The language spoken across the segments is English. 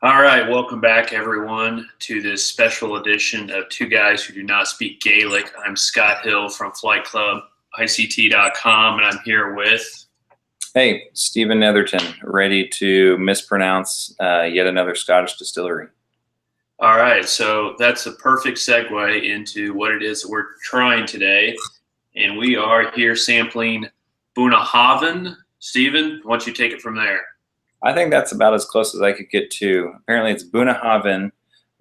All right, welcome back, everyone, to this special edition of Two Guys Who Do Not Speak Gaelic. I'm Scott Hill from FlightClubICT.com, and I'm here with... Hey, Stephen Netherton, ready to mispronounce yet another Scottish distillery. All right, so that's a perfect segue into what it is that we're trying today. And we are here sampling Bunnahabhain. Stephen, why don't you take it from there? I think that's about as close as I could get to. Apparently it's Bunnahabhain,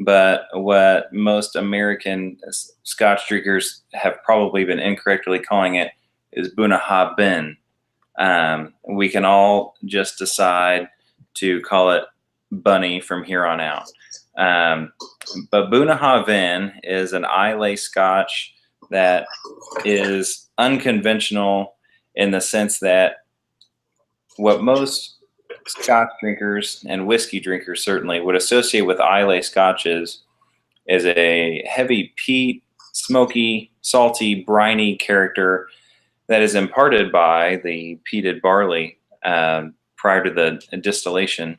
but what most American Scotch drinkers have probably been incorrectly calling it is Bunnahabhain. We can all just decide to call it Bunny from here on out. But Bunnahabhain is an Islay Scotch that is unconventional in the sense that what most Scotch drinkers and whiskey drinkers certainly would associate with Islay Scotches is a heavy peat, smoky, salty, briny character that is imparted by the peated barley prior to the distillation.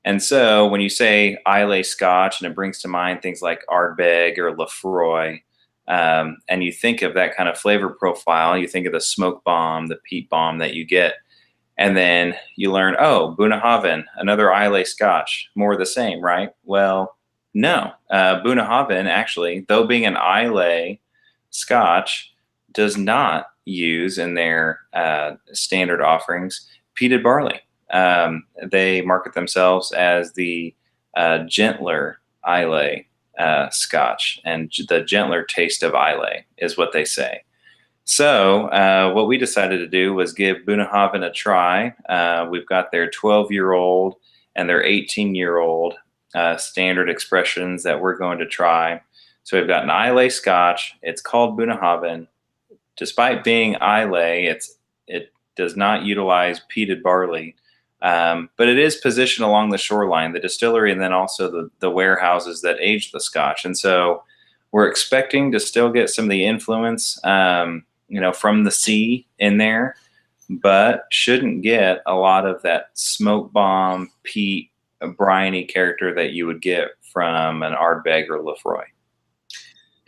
And so when you say Islay Scotch, and it brings to mind things like Ardbeg or Lefroy, and you think of that kind of flavor profile, you think of the smoke bomb, the peat bomb that you get. And then you learn, oh, Bunnahabhain, another Islay Scotch, more of the same, right? Well, no. Bunnahabhain, actually, though being an Islay Scotch, does not use in their standard offerings peated barley. They market themselves as the gentler Islay Scotch, and the gentler taste of Islay is what they say. So what we decided to do was give Bunnahabhain a try. We've got their 12-year-old and their 18-year-old standard expressions that we're going to try. So we've got an Islay Scotch. It's called Bunnahabhain. Despite being Islay, it does not utilize peated barley, but it is positioned along the shoreline, the distillery, and then also the warehouses that age the Scotch. And so we're expecting to still get some of the influence from the sea in there, but shouldn't get a lot of that smoke bomb, peat, briny character that you would get from an Ardbeg or Lefroy.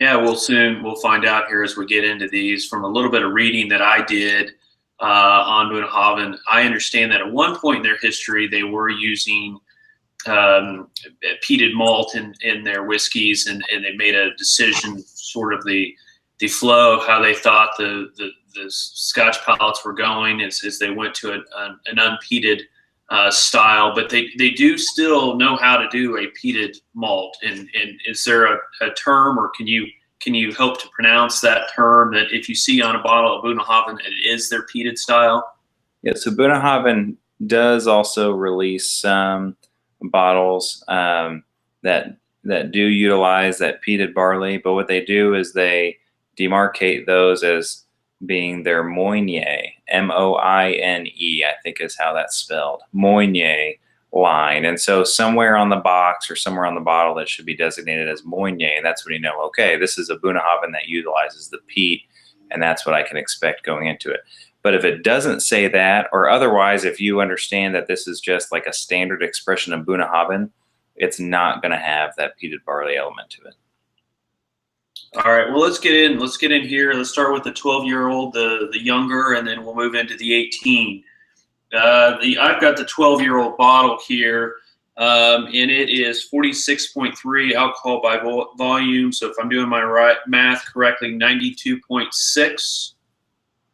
Yeah, we'll find out here as we get into these. From a little bit of reading that I did on Bunnahabhain, I understand that at one point in their history, they were using peated malt in their whiskeys, and they made a decision, sort of the flow of how they thought the Scotch palates were going as they went to an unpeated style, but they do still know how to do a peated malt. And is there a term, or can you help to pronounce that term, that if you see on a bottle of Bunnahabhain, it is their peated style? Yeah, so Bunnahabhain does also release some bottles that do utilize that peated barley, but what they do is they demarcate those as being their Moynier, M-O-I-N-E, I think is how that's spelled, Moynier line. And so somewhere on the box or somewhere on the bottle that should be designated as Moynier, and that's when you know, okay, this is a Bunnahabhain that utilizes the peat, and that's what I can expect going into it. But if it doesn't say that, or otherwise, if you understand that this is just like a standard expression of Bunnahabhain, it's not going to have that peated barley element to it. All right, well, let's get in. Let's get in here. Let's start with the 12-year-old, the younger, and then we'll move into the 18. I've got the 12-year-old bottle here, and it is 46.3 alcohol by volume. So if I'm doing my math correctly, 92.6.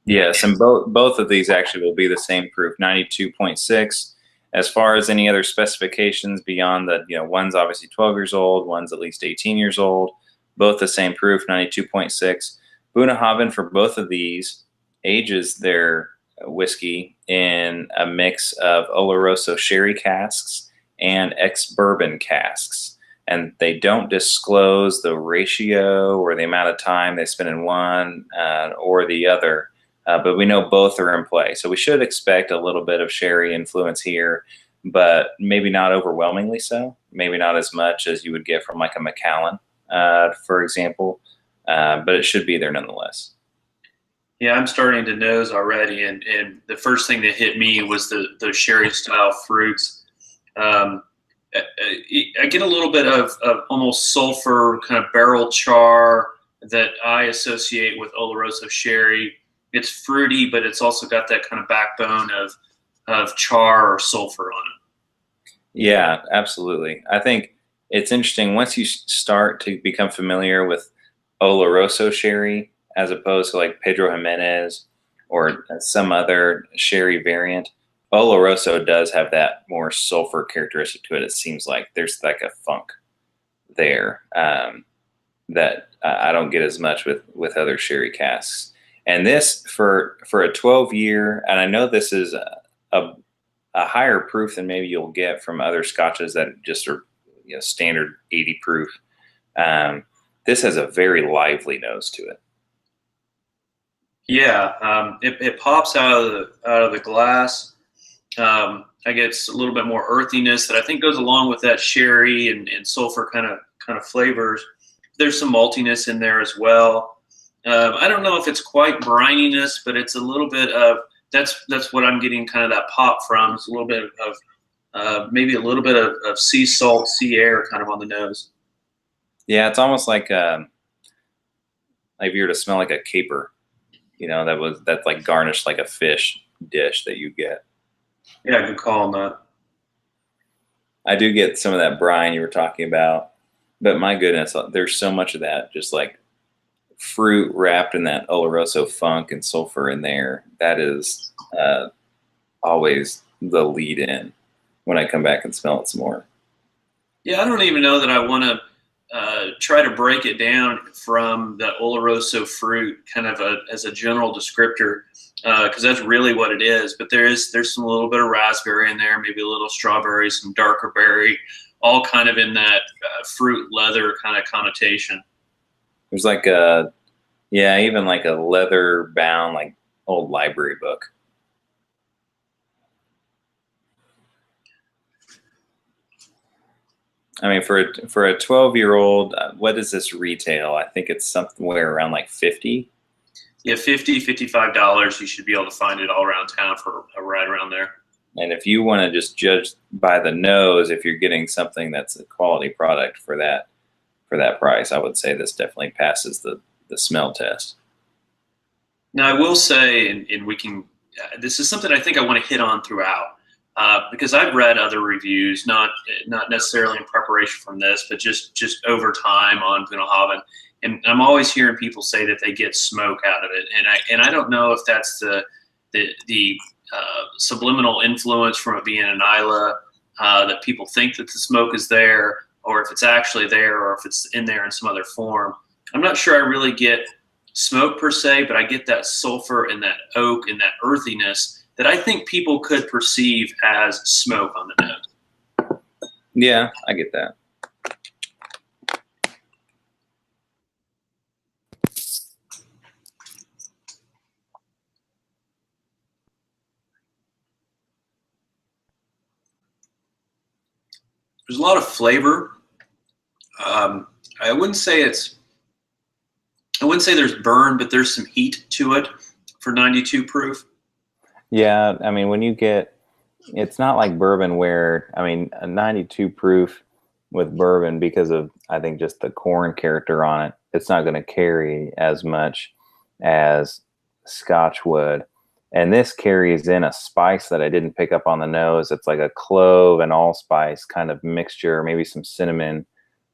Yes, and both of these actually will be the same proof, 92.6. As far as any other specifications beyond the, one's obviously 12 years old, one's at least 18 years old. Both the same proof, 92.6. Bunnahabhain for both of these ages their whiskey in a mix of Oloroso sherry casks and ex-bourbon casks. And they don't disclose the ratio or the amount of time they spend in one or the other, but we know both are in play. So we should expect a little bit of sherry influence here, but maybe not overwhelmingly so. Maybe not as much as you would get from like a Macallan, for example, but it should be there nonetheless. Yeah, I'm starting to nose already, and the first thing that hit me was the sherry style fruits. I get a little bit of almost sulfur kind of barrel char that I associate with Oloroso sherry. It's fruity, but it's also got that kind of backbone of char or sulfur on it. Yeah, absolutely. I think it's interesting once you start to become familiar with Oloroso sherry as opposed to like Pedro Jimenez or some other sherry variant. Oloroso does have that more sulfur characteristic to it. It seems like there's like a funk there that I don't get as much with other sherry casks. And this for a 12-year, and I know this is a higher proof than maybe you'll get from other scotches that just are standard 80 proof. This has a very lively nose to it. Yeah, it pops out of the glass. I get a little bit more earthiness that I think goes along with that sherry and sulfur kind of flavors. There's some maltiness in there as well. I don't know if it's quite brininess, but it's a little bit of that's what I'm getting kind of that pop from. It's a little bit of maybe a little bit of sea salt, sea air kind of on the nose. Yeah, it's almost like if you were to smell like a caper, that's like garnished like a fish dish that you get. Yeah, good call on that. I do get some of that brine you were talking about, but my goodness, there's so much of that just like fruit wrapped in that Oloroso funk and sulfur in there. That is always the lead in when I come back and smell it some more. Yeah, I don't even know that I want to try to break it down from the Oloroso fruit kind of as a general descriptor, because that's really what it is. But there's some little bit of raspberry in there, maybe a little strawberry, some darker berry, all kind of in that fruit leather kind of connotation. There's like even like a leather bound, like old library book. I mean, for a 12-year-old, what does this retail? I think it's somewhere around like 50. Yeah, $55. You should be able to find it all around town for right around there. And if you want to just judge by the nose, if you're getting something that's a quality product for that price, I would say this definitely passes the smell test. Now, I will say, and we can, this is something I think I want to hit on throughout, because I've read other reviews, not necessarily in preparation from this, but just over time on Bunnahabhain, and I'm always hearing people say that they get smoke out of it, and I don't know if that's the subliminal influence from it being an Isla, that people think that the smoke is there, or if it's actually there, or if it's in there in some other form. I'm not sure I really get smoke per se, but I get that sulfur and that oak and that earthiness that I think people could perceive as smoke on the nose. Yeah, I get that. There's a lot of flavor. I wouldn't say there's burn, but there's some heat to it for 92 proof. Yeah, I mean, when you get, it's not like bourbon where, I mean, a 92 proof with bourbon, because of, I think, just the corn character on it, it's not going to carry as much as Scotch would. And this carries in a spice that I didn't pick up on the nose. It's like a clove and allspice kind of mixture, maybe some cinnamon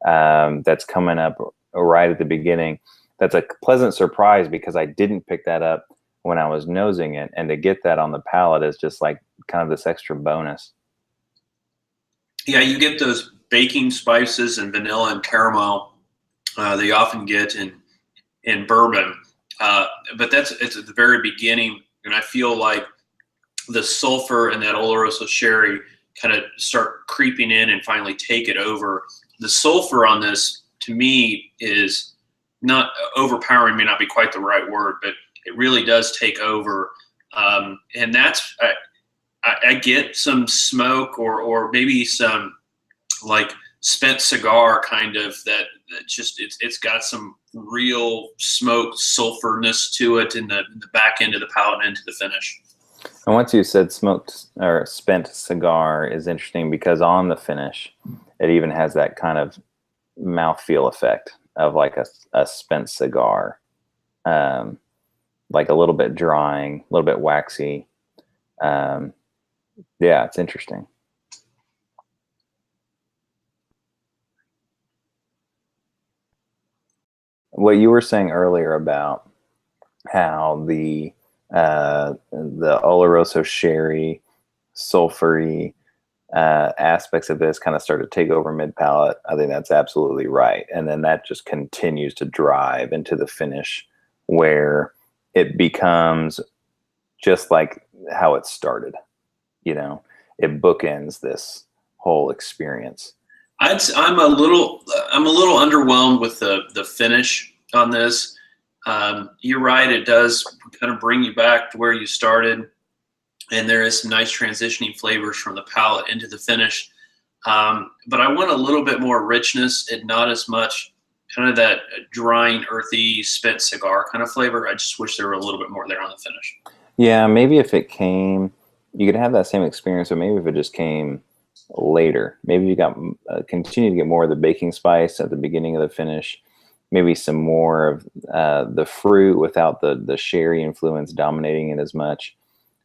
that's coming up right at the beginning. That's a pleasant surprise because I didn't pick that up when I was nosing it. And to get that on the palate is just like kind of this extra bonus. Yeah, you get those baking spices and vanilla and caramel that you often get in bourbon. But it's at the very beginning. And I feel like the sulfur and that Oloroso sherry kind of start creeping in and finally take it over. The sulfur on this, to me, is not overpowering, may not be quite the right word, but it really does take over. And that's, I get some smoke or maybe some like spent cigar kind of that just, it's got some real smoke sulfurness to it in the back end of the palate and into the finish. And once you said smoked or spent cigar is interesting because on the finish, it even has that kind of mouthfeel effect of like a spent cigar, um, like a little bit drying, a little bit waxy. Um, yeah, it's interesting. What you were saying earlier about how the Oloroso sherry, sulfury aspects of this kind of start to take over mid palate. I think that's absolutely right, and then that just continues to drive into the finish, where it becomes just like how it started. You know, it bookends this whole experience. I'm a little underwhelmed with the finish on this. You're right; it does kind of bring you back to where you started, and there is some nice transitioning flavors from the palate into the finish. But I want a little bit more richness and not as much kind of that drying, earthy, spent cigar kind of flavor. I just wish there were a little bit more there on the finish. Yeah, maybe if it came, you could have that same experience, or maybe if it just came later, maybe you got continue to get more of the baking spice at the beginning of the finish, maybe some more of the fruit without the sherry influence dominating it as much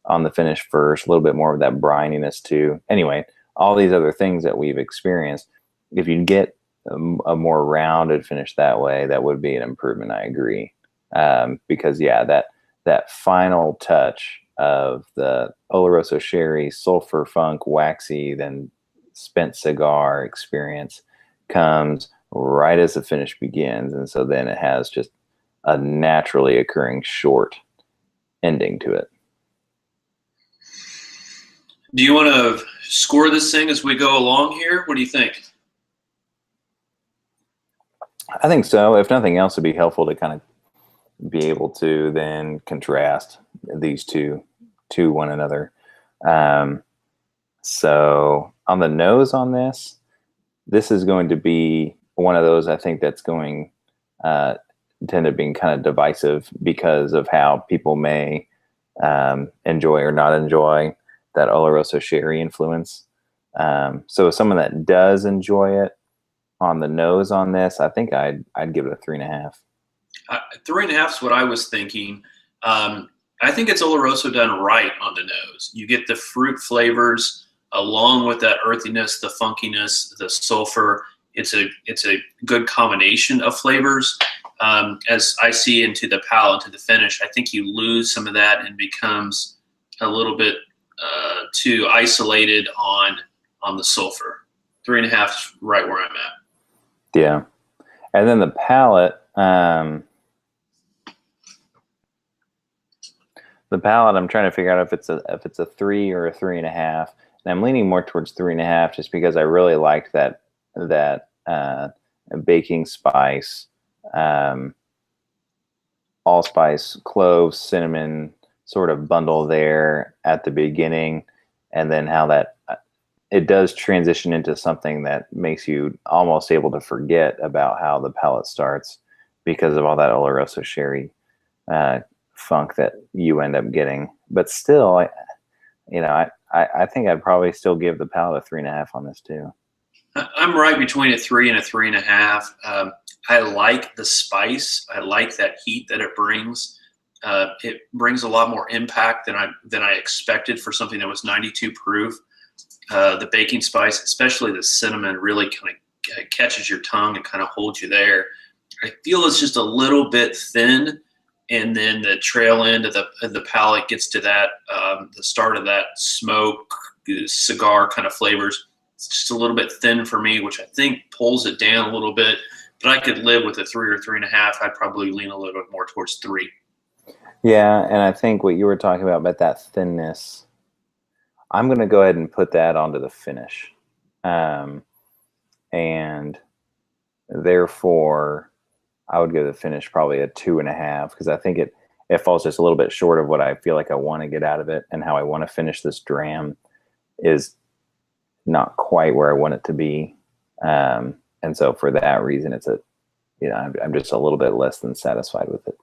on the finish first, a little bit more of that brininess too. Anyway, all these other things that we've experienced, if you get a more rounded finish that way, that would be an improvement. I agree. Because yeah, that final touch of the Oloroso sherry, sulfur funk, waxy, then spent cigar experience comes right as the finish begins. And so then it has just a naturally occurring short ending to it. Do you want to score this thing as we go along here? What do you think? I think so. If nothing else, it'd be helpful to kind of be able to then contrast these two to one another. So on the nose on this is going to be one of those I think that's going tend to being kind of divisive because of how people may enjoy or not enjoy that Oloroso sherry influence. So someone that does enjoy it on the nose on this, I think I'd give it a 3.5. 3.5 is what I was thinking. I think it's Oloroso done right on the nose. You get the fruit flavors along with that earthiness, the funkiness, the sulfur. It's a good combination of flavors. As I see into the palate, into the finish, I think you lose some of that and becomes a little bit too isolated on the sulfur. 3.5 is right where I'm at. Yeah, and then the palate. The palate, I'm trying to figure out if it's a 3 or a 3.5, and I'm leaning more towards 3.5 just because I really liked that baking spice, allspice, cloves, cinnamon sort of bundle there at the beginning, and then how that it does transition into something that makes you almost able to forget about how the palate starts because of all that Oloroso sherry funk that you end up getting. But still, I think I'd probably still give the palate a 3.5 on this too. I'm right between a 3 and a 3.5. I like the spice. I like that heat that it brings. It brings a lot more impact than I expected for something that was 92 proof. The baking spice, especially the cinnamon, really kind of catches your tongue and kind of holds you there. I feel it's just a little bit thin, and then the trail end of the palate gets to that the start of that smoke cigar kind of flavors. It's just a little bit thin for me, which I think pulls it down a little bit. But I could live with a 3 or 3.5. I'd probably lean a little bit more towards 3. Yeah, and I think what you were talking about that thinness, I'm going to go ahead and put that onto the finish. And therefore, I would give the finish probably a 2.5 because I think it falls just a little bit short of what I feel like I want to get out of it, and how I want to finish this dram is not quite where I want it to be. And so for that reason, I'm just a little bit less than satisfied with it.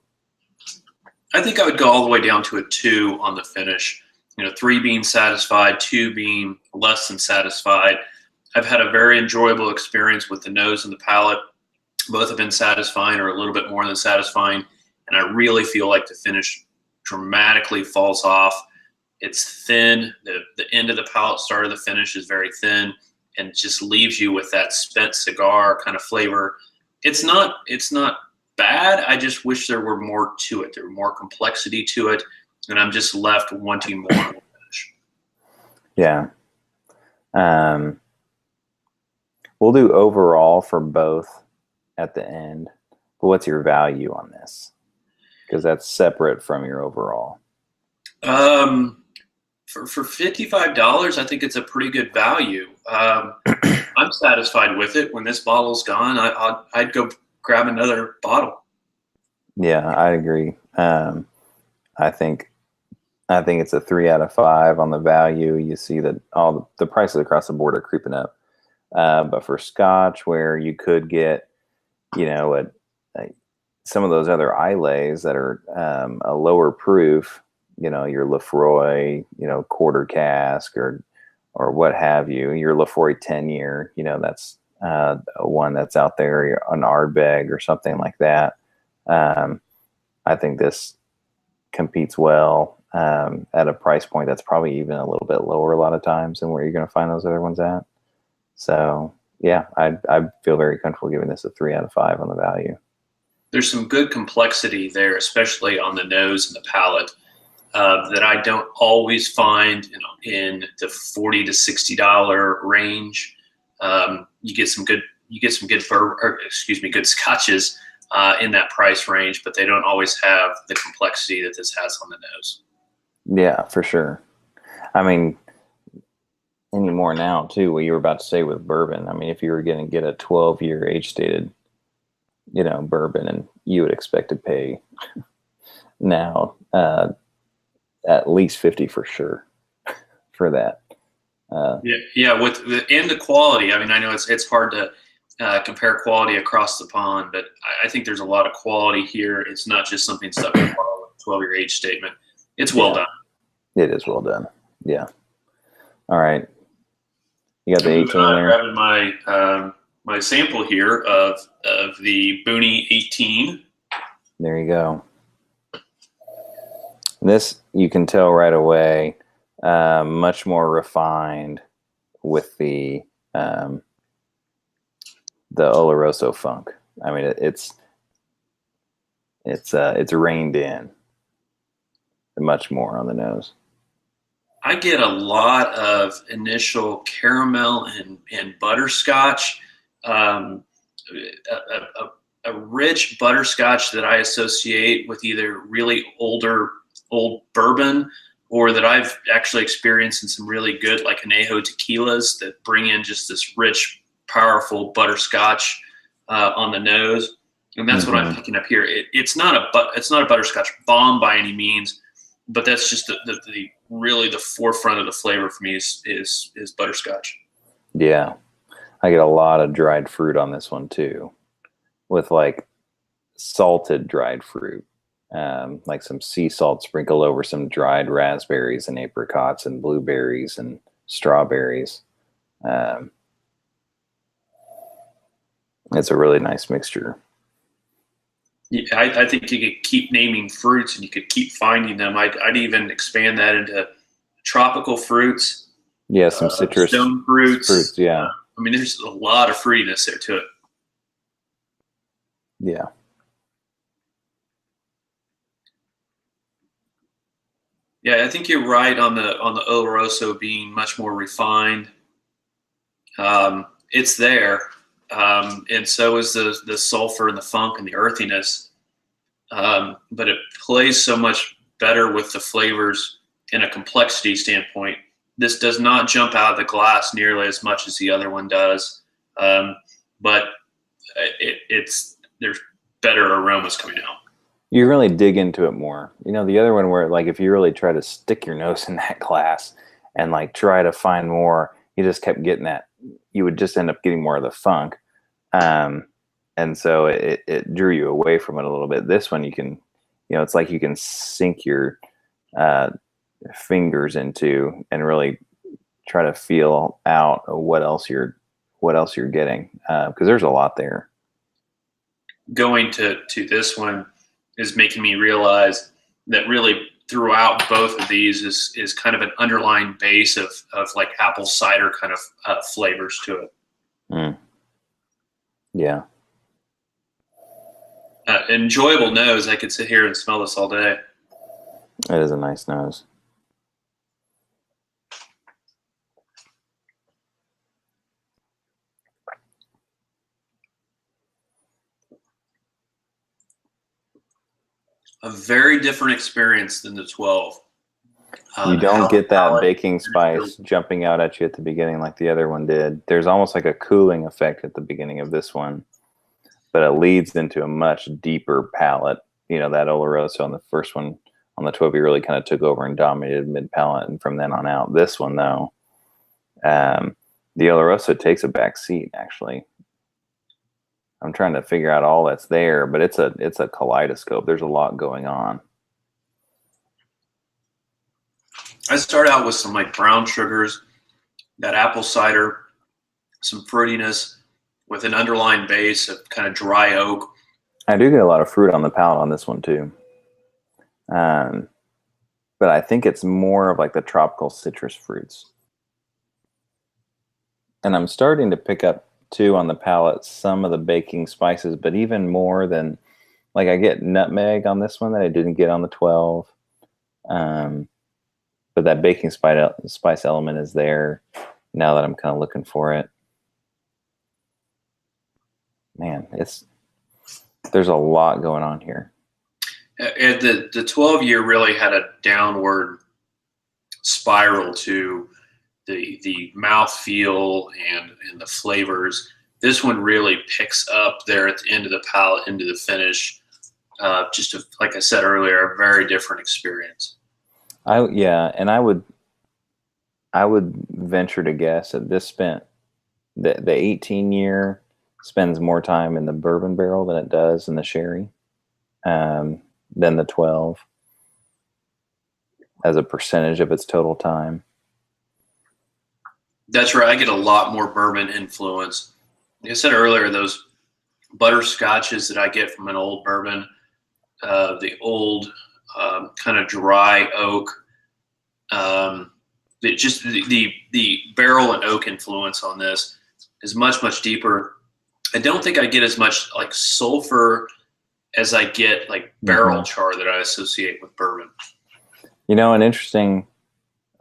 I think I would go all the way down to a 2 on the finish. 3 being satisfied, 2 being less than satisfied. I've had a very enjoyable experience with the nose and the palate. Both have been satisfying or a little bit more than satisfying. And I really feel like the finish dramatically falls off. It's thin. The end of the palate, start of the finish is very thin, and just leaves you with that spent cigar kind of flavor. It's not bad. I just wish there were more to it. There were more complexity to it, and I'm just left wanting more finish. Yeah. We'll do overall for both at the end. But what's your value on this? Because that's separate from your overall. For $55, I think it's a pretty good value. I'm satisfied with it. When this bottle's gone, I'd go grab another bottle. Yeah, I agree. I think it's a 3 out of 5 on the value. You see that all the prices across the board are creeping up. But for Scotch, where you could get, some of those other Islays that are a lower proof, your Lefroy, quarter cask or what have you, your Lefroy 10-year, that's one that's out there, an Ardbeg or something like that. I think this competes well at a price point that's probably even a little bit lower a lot of times than where you're going to find those other ones at. So yeah, I feel very comfortable giving this a 3 out of 5 on the value. There's some good complexity there, especially on the nose and the palate, that I don't always find in the $40 to $60 range. You get some good good scotches in that price range, but they don't always have the complexity that this has on the nose. Yeah, for sure. I mean, anymore now too, what you were about to say with bourbon. I mean, if you were going to get a 12-year age stated, bourbon, and you would expect to pay now at least 50 for sure for that. With the quality. I mean, I know it's hard to compare quality across the pond, but I think there's a lot of quality here. It's not just something stuck in a bottle with a 12-year age statement. It's well done. It is well done. Yeah. All right. You got the 18 there. Grabbing my sample here of the Booney 18. There you go. This, you can tell right away, much more refined with the Oloroso funk. I mean, it's reined in much more on the nose. I get a lot of initial caramel and butterscotch, a rich butterscotch that I associate with either really old bourbon, or that I've actually experienced in some really good like añejo tequilas that bring in just this rich, powerful butterscotch on the nose, and that's what I'm picking up here. It's not a butterscotch bomb by any means, but that's just the really the forefront of the flavor for me is butterscotch. Yeah, I get a lot of dried fruit on this one too, with like salted dried fruit, like some sea salt sprinkled over some dried raspberries and apricots and blueberries and strawberries. It's a really nice mixture. Yeah, I think you could keep naming fruits and you could keep finding them. I'd even expand that into tropical fruits. Yeah, some citrus. Stone fruits. Yeah. I mean, there's a lot of fruitiness there to it. Yeah. Yeah, I think you're right on the Oloroso being much more refined. It's there. And so is the sulfur and the funk and the earthiness, but it plays so much better with the flavors in a complexity standpoint. This does not jump out of the glass nearly as much as the other one does, but there's better aromas coming out. You really dig into it more. The other one where, like, if you really try to stick your nose in that glass and like try to find more, you just kept getting that. You would just end up getting more of the funk. And so it drew you away from it a little bit. This one, you can, it's like you can sink your fingers into and really try to feel out what else you're getting, because there's a lot there. Going to this one is making me realize that really throughout both of these is kind of an underlying base of like apple cider kind of flavors to it. Yeah. Enjoyable nose. I could sit here and smell this all day. It is a nice nose. A very different experience than the 12. You don't get that baking spice jumping out at you at the beginning like the other one did. There's almost like a cooling effect at the beginning of this one, but it leads into a much deeper palate. You know, that Oloroso on the first one, on the 12, really kind of took over and dominated mid palate, and from then on out. This one, though, the Oloroso takes a back seat, actually. I'm trying to figure out all that's there, but it's a kaleidoscope. There's a lot going on. I start out with some like brown sugars, that apple cider, some fruitiness with an underlying base of kind of dry oak. I do get a lot of fruit on the palate on this one too. But I think it's more of like the tropical citrus fruits. And I'm starting to pick up too on the palate some of the baking spices, but even more than, like, I get nutmeg on this one that I didn't get on the 12. But that baking spice element is there now that I'm kind of looking for it. Man, there's a lot going on here. And the 12 year really had a downward spiral to the mouthfeel and the flavors. This one really picks up there at the end of the palate into the finish. Like I said earlier, a very different experience. And I would venture to guess that this spent the 18 year spends more time in the bourbon barrel than it does in the sherry, than the 12 as a percentage of its total time. That's right. I get a lot more bourbon influence. Like I said earlier, those butterscotches that I get from an old bourbon, the old kind of dry oak, the barrel and oak influence on this is much deeper. I don't think I get as much like sulfur as I get like barrel char that I associate with bourbon. You know, an interesting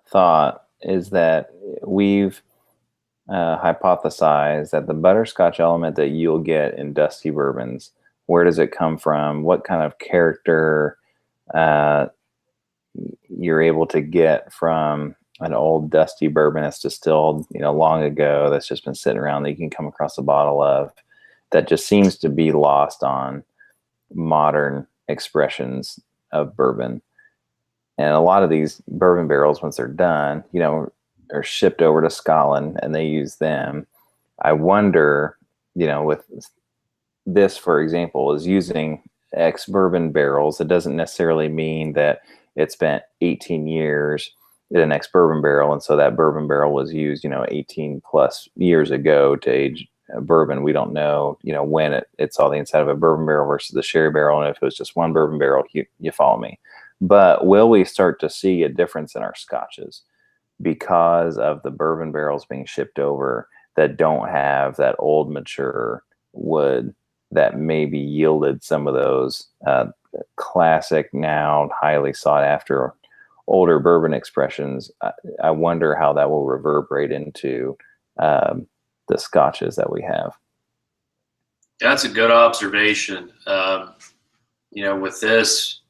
thought is that we've hypothesized that the butterscotch element that you'll get in dusty bourbons, where does it come from? What kind of character you're able to get from an old dusty bourbon that's distilled, long ago, that's just been sitting around that you can come across a bottle of, that just seems to be lost on modern expressions of bourbon. And a lot of these bourbon barrels, once they're done, are shipped over to Scotland and they use them. I wonder, with this, for example, is using ex-bourbon barrels. It doesn't necessarily mean that it spent 18 years in an ex-bourbon barrel, and so that bourbon barrel was used, 18 plus years ago to age bourbon. We don't know, when it saw the inside of a bourbon barrel versus the sherry barrel, and if it was just one bourbon barrel, you follow me. But will we start to see a difference in our scotches because of the bourbon barrels being shipped over that don't have that old mature wood that maybe yielded some of those classic, now highly sought after older bourbon expressions? I wonder how that will reverberate into the scotches that we have. That's a good observation. With this,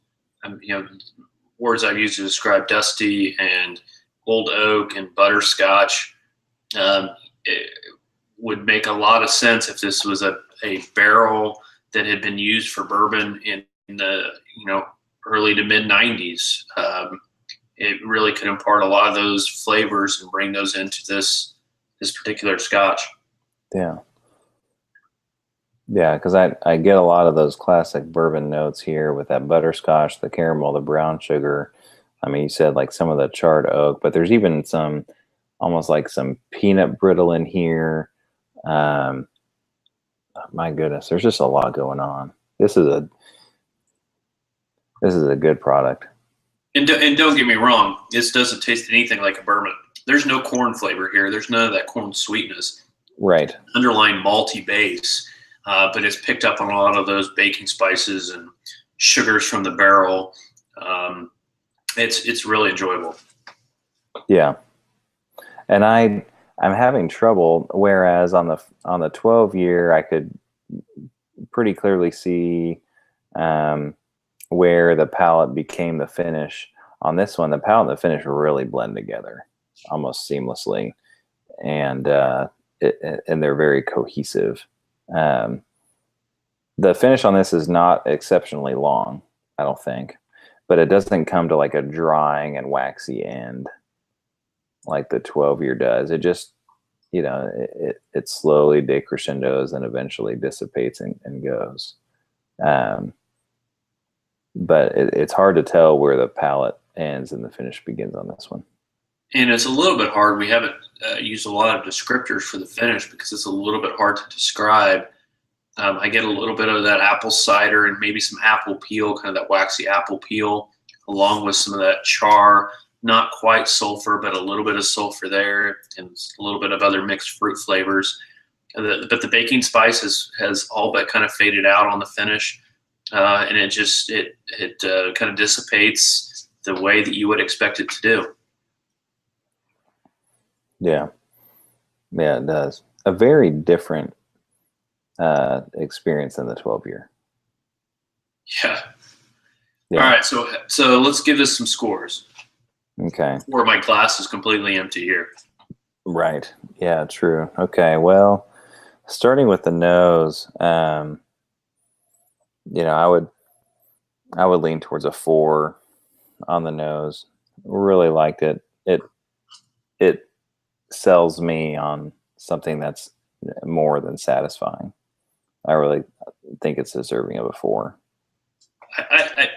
words I've used to describe dusty and old oak and butterscotch, it would make a lot of sense if this was a barrel that had been used for bourbon in the early to mid 90s. It really could impart a lot of those flavors and bring those into this particular scotch. Yeah, because I get a lot of those classic bourbon notes here with that butterscotch, the caramel, the brown sugar, I mean, you said like some of the charred oak, but there's even some almost like some peanut brittle in here. Um, my goodness, there's just a lot going on. This is a good product. And don't get me wrong, this doesn't taste anything like a bourbon. There's no corn flavor here. There's none of that corn sweetness. Right. Underlying malty base, but it's picked up on a lot of those baking spices and sugars from the barrel. It's really enjoyable. Yeah. And I'm having trouble. Whereas on the 12-year, I could pretty clearly see where the palate became the finish. On this one, the palate and the finish really blend together almost seamlessly, and they're very cohesive. The finish on this is not exceptionally long, I don't think, but it doesn't come to like a drying and waxy end like the 12-year does. It just, it slowly decrescendos and eventually dissipates and goes. But it's hard to tell where the palate ends and the finish begins on this one. And it's a little bit hard. We haven't used a lot of descriptors for the finish because it's a little bit hard to describe. I get a little bit of that apple cider and maybe some apple peel, kind of that waxy apple peel, along with some of that char. Not quite sulfur, but a little bit of sulfur there, and a little bit of other mixed fruit flavors. But the baking spice has all but kind of faded out on the finish, and it kind of dissipates the way that you would expect it to do. Yeah, it does. A very different experience than the 12-year. Yeah. All right, so let's give this some scores. Okay. Or my glass is completely empty here. Right. Yeah, true. Okay, well, starting with the nose, I would lean towards a 4 on the nose. Really liked it. It sells me on something that's more than satisfying. I really think it's deserving of a 4.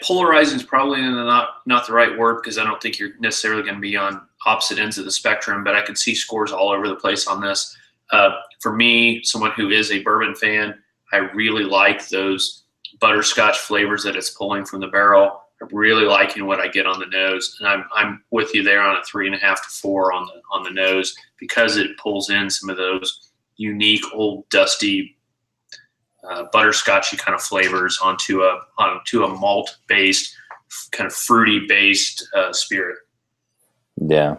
Polarizing is probably not the right word because I don't think you're necessarily going to be on opposite ends of the spectrum, but I can see scores all over the place on this. For me, someone who is a bourbon fan, I really like those butterscotch flavors that it's pulling from the barrel. I'm really liking what I get on the nose, and I'm with you there on a 3.5 to 4 on the nose because it pulls in some of those unique old dusty butterscotchy kind of flavors onto a malt based, kind of fruity based spirit. Yeah.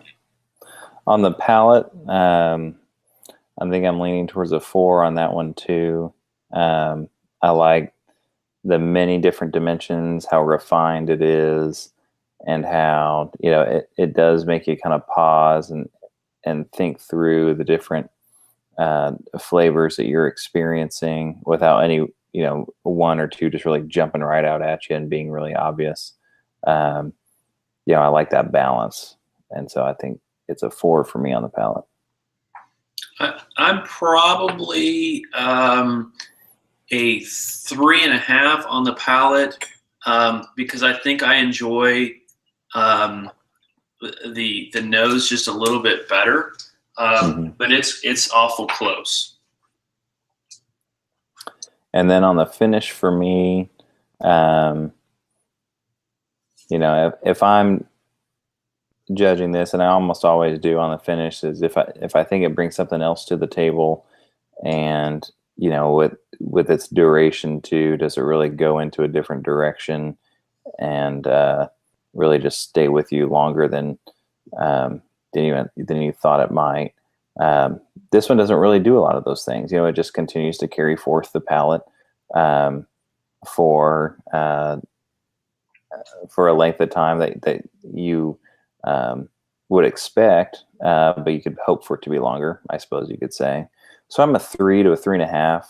On the palate, I think I'm leaning towards a 4 on that one too. I like the many different dimensions, how refined it is, and how it does make you kind of pause and think through the different flavors that you're experiencing without any one or two just really jumping right out at you and being really obvious. I like that balance, and so I think it's a 4 for me on the palate. I'm probably a 3.5 on the palate because I think I enjoy the nose just a little bit better. But it's awful close. And then on the finish for me, if I'm judging this, and I almost always do on the finish, is if I think it brings something else to the table, and with its duration too, does it really go into a different direction and really just stay with you longer than you thought it might. This one doesn't really do a lot of those things. It just continues to carry forth the palate for a length of time that you would expect, but you could hope for it to be longer, I suppose you could say. So I'm a 3 to a 3.5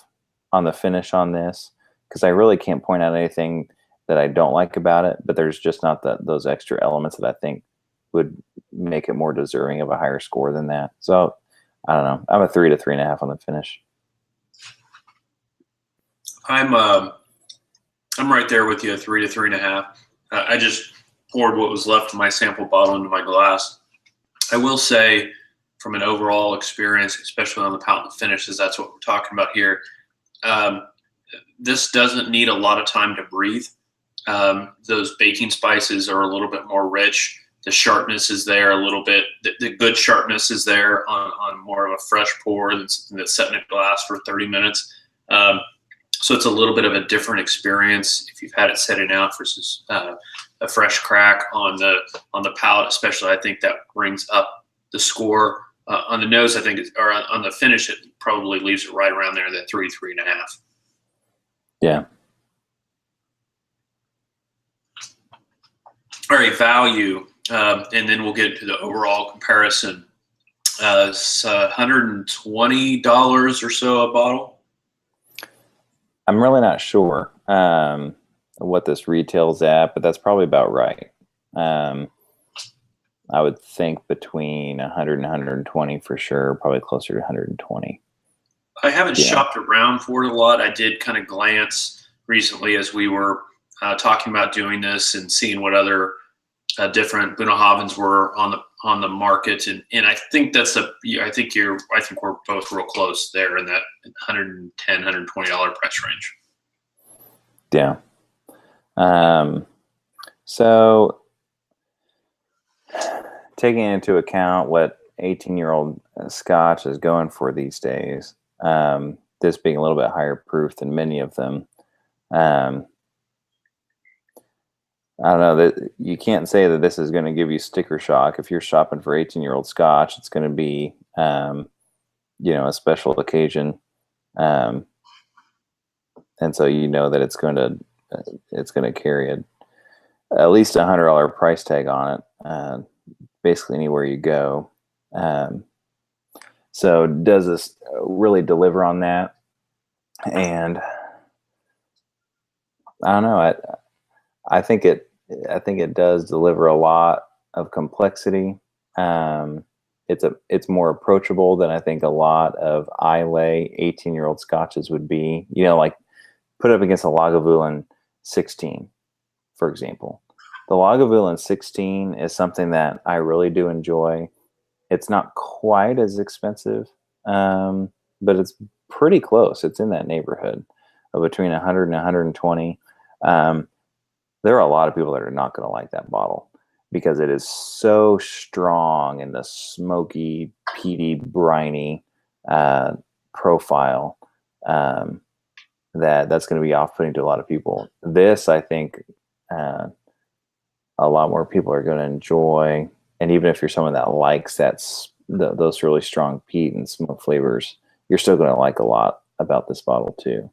on the finish on this, because I really can't point out anything that I don't like about it, but there's just not those extra elements that I think would make it more deserving of a higher score than that. So I don't know. I'm a 3 to 3.5 on the finish. I'm right there with you, a 3 to 3.5. poured what was left of my sample bottle into my glass. I will say, from an overall experience, especially on the palate and finishes, that's what we're talking about here. This doesn't need a lot of time to breathe. Those baking spices are a little bit more rich. The sharpness is there a little bit. The good sharpness is there on more of a fresh pour than something that's set in a glass for 30 minutes. So it's a little bit of a different experience if you've had it setting out versus a fresh crack on the palate, especially. I think that brings up the score. On the nose, I think, or on the finish, it probably leaves it right around there, that 3.5. Yeah. All right, value, and then we'll get to the overall comparison. It's $120 or so a bottle. I'm really not sure what this retails at, but that's probably about right. I would think between 100 and 120 for sure, probably closer to 120. I haven't shopped around for it a lot. I did kind of glance recently as we were talking about doing this and seeing what other different Bunnahabhains were on the market, and I think I think we're both real close there in that $110, $120 price range. Yeah. So taking into account what 18-year-old Scotch is going for these days, this being a little bit higher proof than many of them, I don't know, that you can't say that this is going to give you sticker shock. If you're shopping for 18-year-old Scotch, it's going to be, a special occasion, and so you know that it's going to carry at least $100 price tag on it, basically anywhere you go. So does this really deliver on that? And I don't know. I think it does deliver a lot of complexity. It's more approachable than I think a lot of Islay 18-year-old Scotches would be. Like put up against a Lagavulin 16, for example. The Lagavulin 16 is something that I really do enjoy. It's not quite as expensive, but it's pretty close. It's in that neighborhood of between 100 and 120. There are a lot of people that are not going to like that bottle because it is so strong in the smoky, peaty, briny profile that's going to be off-putting to a lot of people. This, I think, a lot more people are going to enjoy. And even if you're someone that likes those really strong peat and smoke flavors, you're still going to like a lot about this bottle too.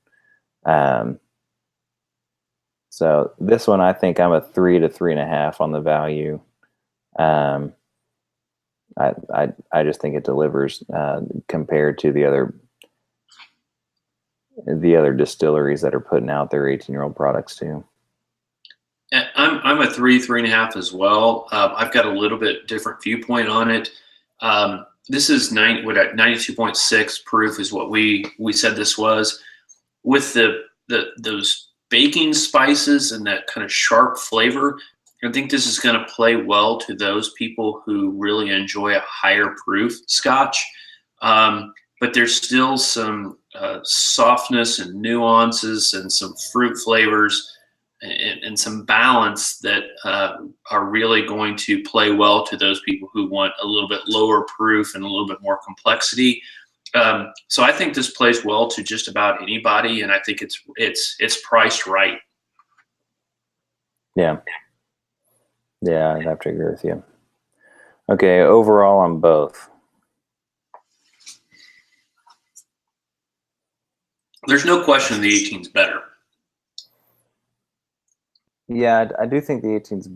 So this one, I think I'm a 3 to 3.5 on the value. I just think it delivers compared to the other distilleries that are putting out their 18-year-old products too. I'm a 3.5 as well. I've got a little bit different viewpoint on it. This is 92.6 proof is what we said this was. With those baking spices and that kind of sharp flavor, I think this is going to play well to those people who really enjoy a higher proof Scotch. But there's still some softness and nuances and some fruit flavors and some balance that are really going to play well to those people who want a little bit lower proof and a little bit more complexity. So I think this plays well to just about anybody, and I think it's priced right. Yeah, I'd have to agree with you. Okay, overall on both. There's no question the 18's better. Yeah, I do think the 18's.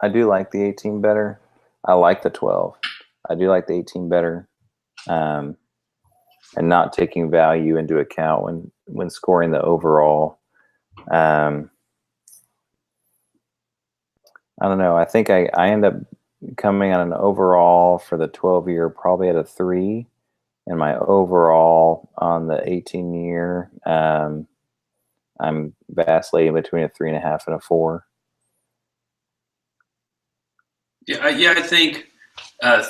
I do like the 18 better. I like the 12. I do like the 18 better. And not taking value into account when scoring the overall. I don't know. I think I end up coming on an overall for the 12-year probably at a 3, and my overall on the 18-year I'm vacillating between a 3.5 and a 4. Yeah, I think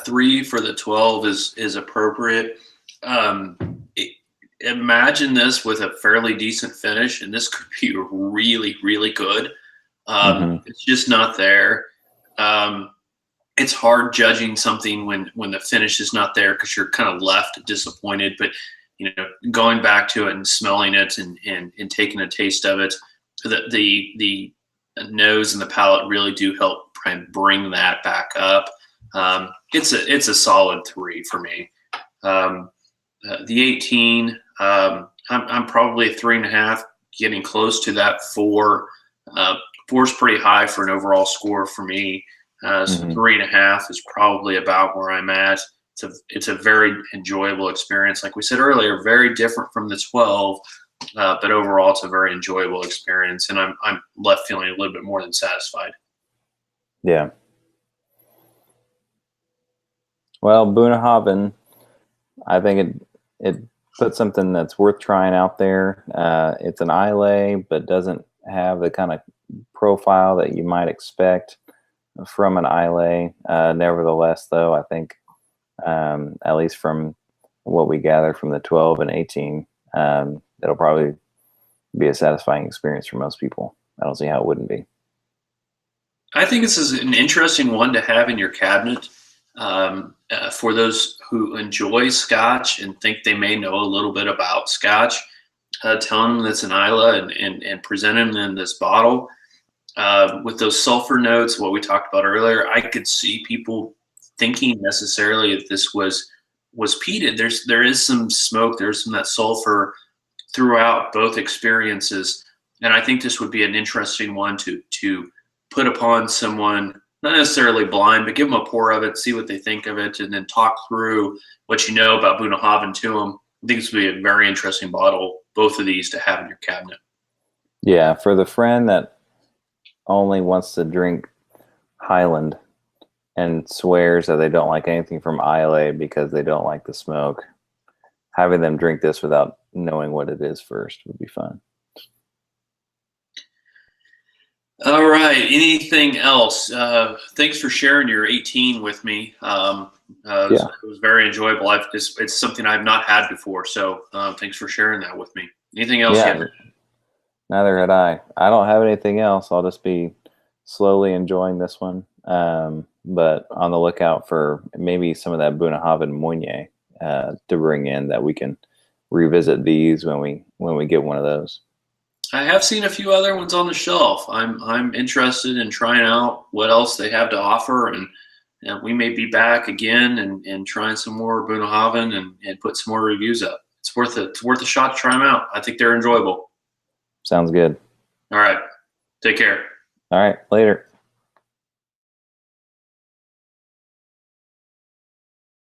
3 for the 12 is appropriate. Um, it, Imagine this with a fairly decent finish, and this could be really, really good. Hmm. It's just not there. Um, it's hard judging something when the finish is not there because you're kind of left disappointed. But going back to it and smelling it and taking a taste of it, the nose and the palate really do help and bring that back up. It's a solid 3 for me. The 18, I'm probably a 3.5, getting close to that 4. 4 is pretty high for an overall score for me. So Hmm. 3.5 is probably about where I'm at. It's a very enjoyable experience. Like we said earlier, very different from the 12, but overall it's a very enjoyable experience, and I'm left feeling a little bit more than satisfied. Yeah. Well, Bunnahabhain, I think it puts something that's worth trying out there. It's an Islay, but doesn't have the kind of profile that you might expect from an Islay. Nevertheless, though, I think at least from what we gather from the 12 and 18, it'll probably be a satisfying experience for most people. I don't see how it wouldn't be. I think this is an interesting one to have in your cabinet for those who enjoy Scotch and think they may know a little bit about Scotch. Telling them it's an Isla and presenting them this bottle with those sulfur notes, what we talked about earlier. I could see people thinking necessarily if this was peated. There is some smoke. There's some of that sulfur throughout both experiences, and I think this would be an interesting one to put upon someone, not necessarily blind, but give them a pour of it, see what they think of it, and then talk through what you know about Bunnahabhain to them. I think this would be a very interesting bottle, both of these to have in your cabinet. Yeah, for the friend that only wants to drink Highland and swears that they don't like anything from Islay because they don't like the smoke, having them drink this without knowing what it is first would be fun. All right. Anything else? Thanks for sharing your 18 with me. Yeah. It was very enjoyable. It's something I've not had before. So thanks for sharing that with me. Anything else Yeah, yet? neither had I. I don't have anything else. I'll just be slowly enjoying this one. But on the lookout for maybe some of that Bunnahabhain Meunier to bring in, that we can revisit these when we get one of those. I have seen a few other ones on the shelf. I'm interested in trying out what else they have to offer, and we may be back again and trying some more Bunnahabhain and put some more reviews up. It's worth it. It's worth a shot to try them out. I think they're enjoyable. Sounds good. All right. Take care. All right, later.